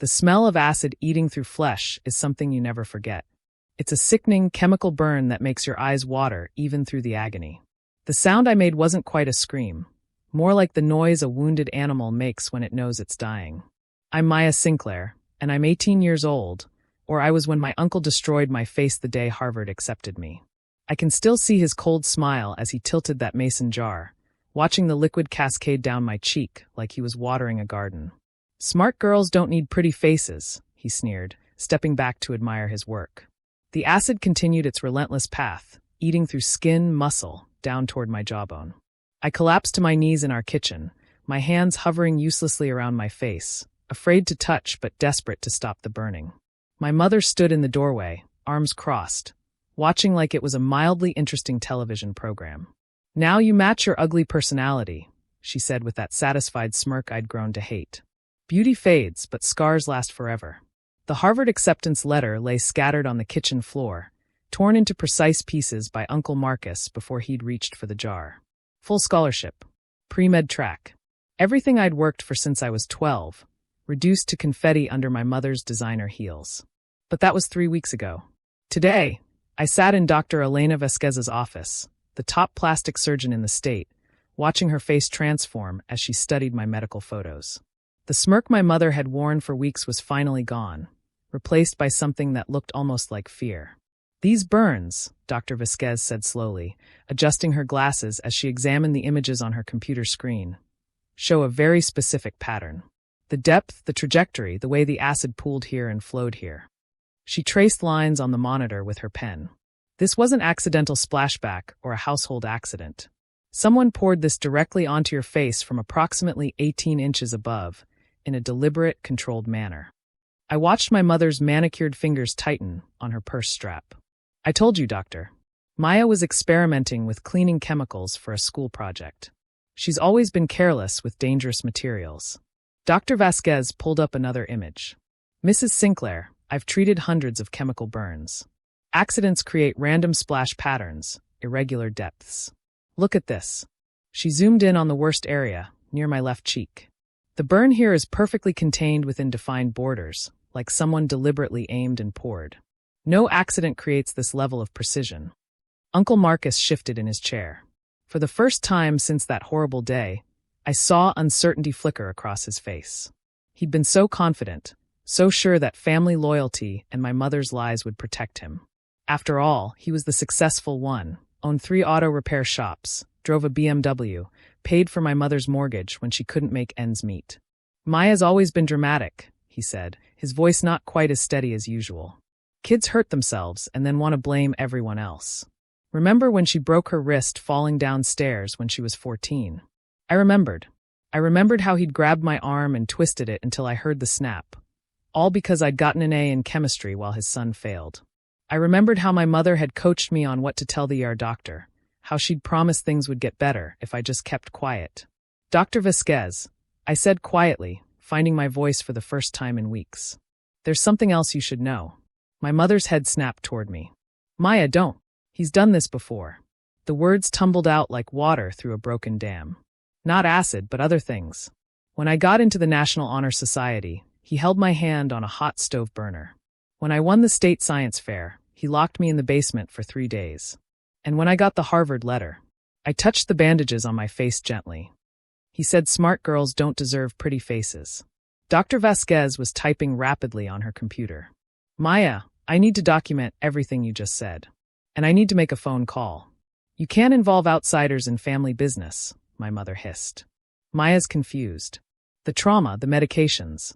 The smell of acid eating through flesh is something you never forget. It's a sickening chemical burn that makes your eyes water even through the agony. The sound I made wasn't quite a scream, more like the noise a wounded animal makes when it knows it's dying. I'm Maya Sinclair, and I'm 18 years old, or I was when my uncle destroyed my face the day Harvard accepted me. I can still see his cold smile as he tilted that mason jar, watching the liquid cascade down my cheek like he was watering a garden. Smart girls don't need pretty faces, he sneered, stepping back to admire his work. The acid continued its relentless path, eating through skin, muscle, down toward my jawbone. I collapsed to my knees in our kitchen, my hands hovering uselessly around my face, afraid to touch but desperate to stop the burning. My mother stood in the doorway, arms crossed, watching like it was a mildly interesting television program. "Now you match your ugly personality," she said with that satisfied smirk I'd grown to hate. "Beauty fades, but scars last forever." The Harvard acceptance letter lay scattered on the kitchen floor, torn into precise pieces by Uncle Marcus before he'd reached for the jar. Full scholarship. Pre-med track. Everything I'd worked for since I was 12, reduced to confetti under my mother's designer heels. But that was 3 weeks ago. Today, I sat in Dr. Elena Vasquez's office, the top plastic surgeon in the state, watching her face transform as she studied my medical photos. The smirk my mother had worn for weeks was finally gone, replaced by something that looked almost like fear. "These burns," Dr. Vasquez said slowly, adjusting her glasses as she examined the images on her computer screen, "show a very specific pattern. The depth, the trajectory, the way the acid pooled here and flowed here." She traced lines on the monitor with her pen. "This wasn't accidental splashback or a household accident. Someone poured this directly onto your face from approximately 18 inches above, in a deliberate, controlled manner." I watched my mother's manicured fingers tighten on her purse strap. "I told you, doctor. Maya was experimenting with cleaning chemicals for a school project. She's always been careless with dangerous materials." Dr. Vasquez pulled up another image. "Mrs. Sinclair, I've treated hundreds of chemical burns. Accidents create random splash patterns, irregular depths. Look at this." She zoomed in on the worst area, near my left cheek. "The burn here is perfectly contained within defined borders, like someone deliberately aimed and poured. No accident creates this level of precision." Uncle Marcus shifted in his chair. For the first time since that horrible day, I saw uncertainty flicker across his face. He'd been so confident, so sure that family loyalty and my mother's lies would protect him. After all, he was the successful one, owned 3 auto repair shops, drove a BMW, paid for my mother's mortgage when she couldn't make ends meet. "Maya's always been dramatic," he said, his voice not quite as steady as usual. "Kids hurt themselves and then want to blame everyone else. Remember when she broke her wrist falling downstairs when she was 14? I remembered. I remembered how he'd grabbed my arm and twisted it until I heard the snap. All because I'd gotten an A in chemistry while his son failed. I remembered how my mother had coached me on what to tell the ER doctor, how she'd promised things would get better if I just kept quiet." "Dr. Vasquez," I said quietly, finding my voice for the first time in weeks. "There's something else you should know." My mother's head snapped toward me. "Maya, don't. He's done this before." The words tumbled out like water through a broken dam. "Not acid, but other things. When I got into the National Honor Society, he held my hand on a hot stove burner. When I won the state science fair, he locked me in the basement for 3 days. And when I got the Harvard letter, I touched the bandages on my face gently. He said smart girls don't deserve pretty faces." Dr. Vasquez was typing rapidly on her computer. "Maya, I need to document everything you just said. And I need to make a phone call. You can't involve outsiders in family business," my mother hissed. Maya's confused. "The trauma, the medications."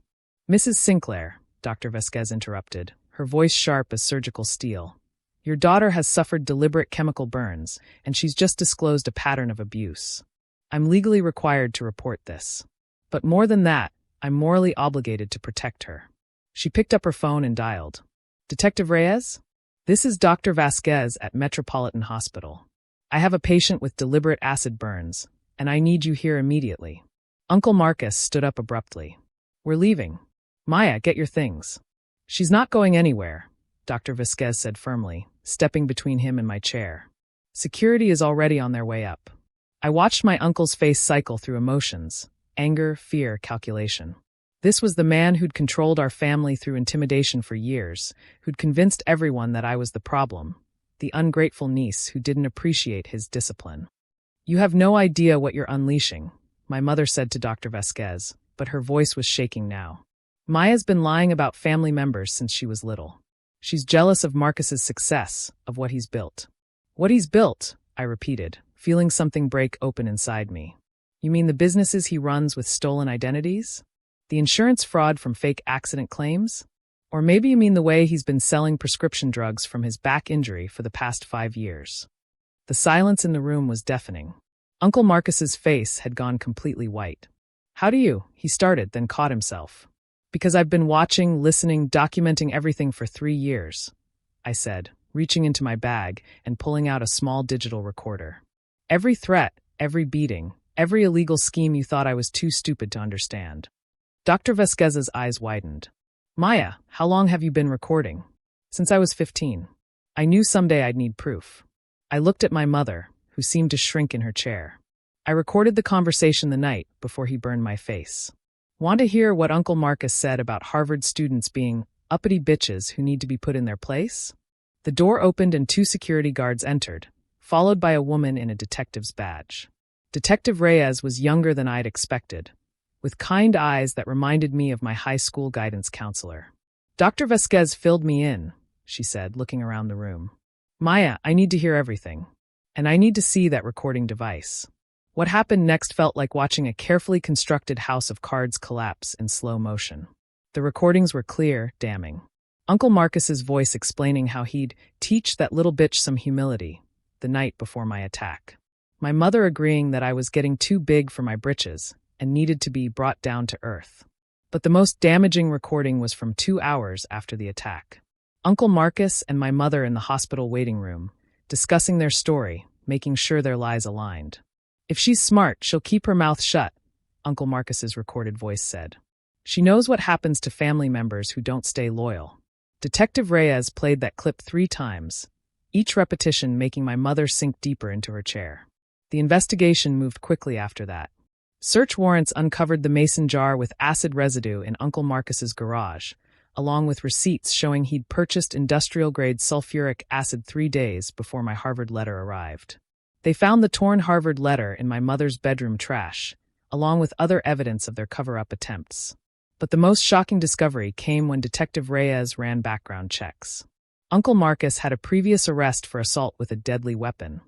"Mrs. Sinclair," Dr. Vasquez interrupted, her voice sharp as surgical steel. "Your daughter has suffered deliberate chemical burns, and she's just disclosed a pattern of abuse. I'm legally required to report this. But more than that, I'm morally obligated to protect her." She picked up her phone and dialed. "Detective Reyes? This is Dr. Vasquez at Metropolitan Hospital. I have a patient with deliberate acid burns, and I need you here immediately." Uncle Marcus stood up abruptly. "We're leaving. Maya, get your things." "She's not going anywhere," Dr. Vasquez said firmly, stepping between him and my chair. "Security is already on their way up." I watched my uncle's face cycle through emotions: anger, fear, calculation. This was the man who'd controlled our family through intimidation for years, who'd convinced everyone that I was the problem, the ungrateful niece who didn't appreciate his discipline. "You have no idea what you're unleashing," my mother said to Dr. Vasquez, but her voice was shaking now. "Maya's been lying about family members since she was little. She's jealous of Marcus's success, of what he's built." "What he's built," I repeated, feeling something break open inside me. "You mean the businesses he runs with stolen identities? The insurance fraud from fake accident claims? Or maybe you mean the way he's been selling prescription drugs from his back injury for the past 5 years." The silence in the room was deafening. Uncle Marcus's face had gone completely white. "How do you?" he started, then caught himself. "Because I've been watching, listening, documenting everything for 3 years," I said, reaching into my bag and pulling out a small digital recorder. "Every threat, every beating, every illegal scheme you thought I was too stupid to understand." Dr. Vasquez's eyes widened. "Maya, how long have you been recording?" "Since I was 15. I knew someday I'd need proof." I looked at my mother, who seemed to shrink in her chair. "I recorded the conversation the night before he burned my face." "Want to hear what Uncle Marcus said about Harvard students being uppity bitches who need to be put in their place?" The door opened and 2 security guards entered, followed by a woman in a detective's badge. Detective Reyes was younger than I'd expected, with kind eyes that reminded me of my high school guidance counselor. "Dr. Vasquez filled me in," she said, looking around the room. "Maya, I need to hear everything. And I need to see that recording device." What happened next felt like watching a carefully constructed house of cards collapse in slow motion. The recordings were clear, damning. Uncle Marcus's voice explaining how he'd teach that little bitch some humility the night before my attack. My mother agreeing that I was getting too big for my britches and needed to be brought down to earth. But the most damaging recording was from 2 hours after the attack. Uncle Marcus and my mother in the hospital waiting room, discussing their story, making sure their lies aligned. "If she's smart, she'll keep her mouth shut," Uncle Marcus's recorded voice said. "She knows what happens to family members who don't stay loyal." Detective Reyes played that clip 3 times, each repetition making my mother sink deeper into her chair. The investigation moved quickly after that. Search warrants uncovered the mason jar with acid residue in Uncle Marcus's garage, along with receipts showing he'd purchased industrial-grade sulfuric acid 3 days before my Harvard letter arrived. They found the torn Harvard letter in my mother's bedroom trash, along with other evidence of their cover-up attempts. But the most shocking discovery came when Detective Reyes ran background checks. Uncle Marcus had a previous arrest for assault with a deadly weapon,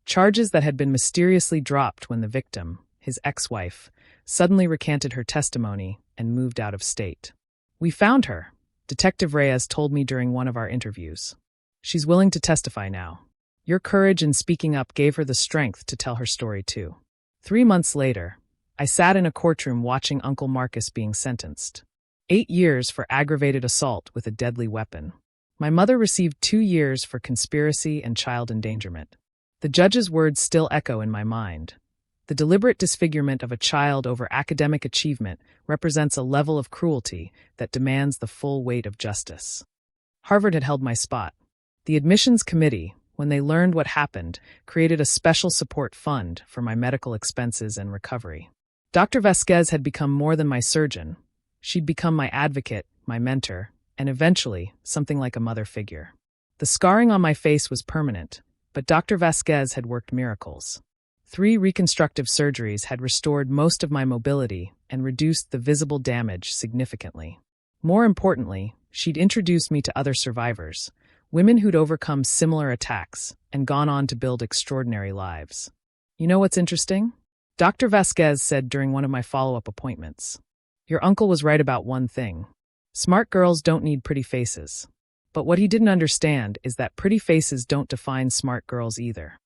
charges that had been mysteriously dropped when the victim, his ex-wife, suddenly recanted her testimony and moved out of state. "We found her," Detective Reyes told me during one of our interviews. "She's willing to testify now. Your courage in speaking up gave her the strength to tell her story too." 3 months later, I sat in a courtroom watching Uncle Marcus being sentenced. 8 years for aggravated assault with a deadly weapon. My mother received 2 years for conspiracy and child endangerment. The judge's words still echo in my mind. The deliberate disfigurement of a child over academic achievement represents a level of cruelty that demands the full weight of justice. Harvard had held my spot. The admissions committee, when they learned what happened, created a special support fund for my medical expenses and recovery. Dr. Vasquez had become more than my surgeon. She'd become my advocate, my mentor, and eventually something like a mother figure. The scarring on my face was permanent, but Dr. Vasquez had worked miracles. 3 reconstructive surgeries had restored most of my mobility and reduced the visible damage significantly. More importantly, she'd introduced me to other survivors, women who'd overcome similar attacks and gone on to build extraordinary lives. "You know what's interesting?" Dr. Vasquez said during one of my follow-up appointments. "Your uncle was right about one thing. Smart girls don't need pretty faces. But what he didn't understand is that pretty faces don't define smart girls either."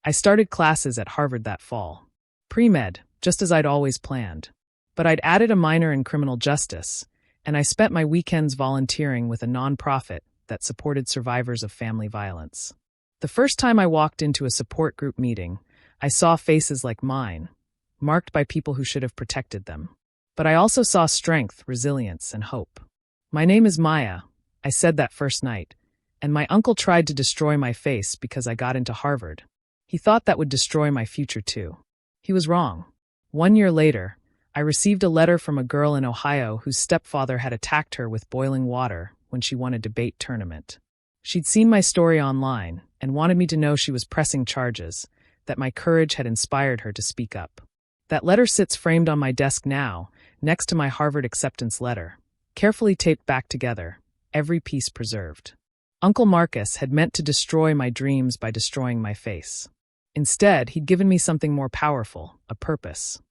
I started classes at Harvard that fall. Pre-med, just as I'd always planned. But I'd added a minor in criminal justice, and I spent my weekends volunteering with a nonprofit that supported survivors of family violence. The first time I walked into a support group meeting, I saw faces like mine, marked by people who should have protected them. But I also saw strength, resilience, and hope. "My name is Maya," I said that first night, and my uncle tried to destroy my face because I got into Harvard. He thought that would destroy my future too. He was wrong. 1 year later, I I received a letter from a girl in Ohio whose stepfather had attacked her with boiling water when she won a debate tournament. She'd seen my story online and wanted me to know she was pressing charges, that my courage had inspired her to speak up. That letter sits framed on my desk now, next to my Harvard acceptance letter, carefully taped back together, every piece preserved. Uncle Marcus had meant to destroy my dreams by destroying my face. Instead, he'd given me something more powerful, a purpose.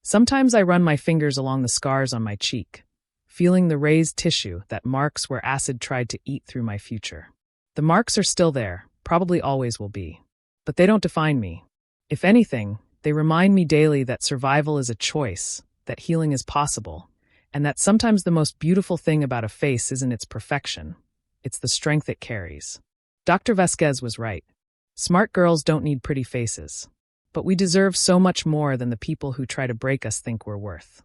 Sometimes I run my fingers along the scars on my cheek, feeling the raised tissue that marks where acid tried to eat through my future. The marks are still there, probably always will be. But they don't define me. If anything, they remind me daily that survival is a choice, that healing is possible, and that sometimes the most beautiful thing about a face isn't its perfection, it's the strength it carries. Dr. Vasquez was right. Smart girls don't need pretty faces. But we deserve so much more than the people who try to break us think we're worth.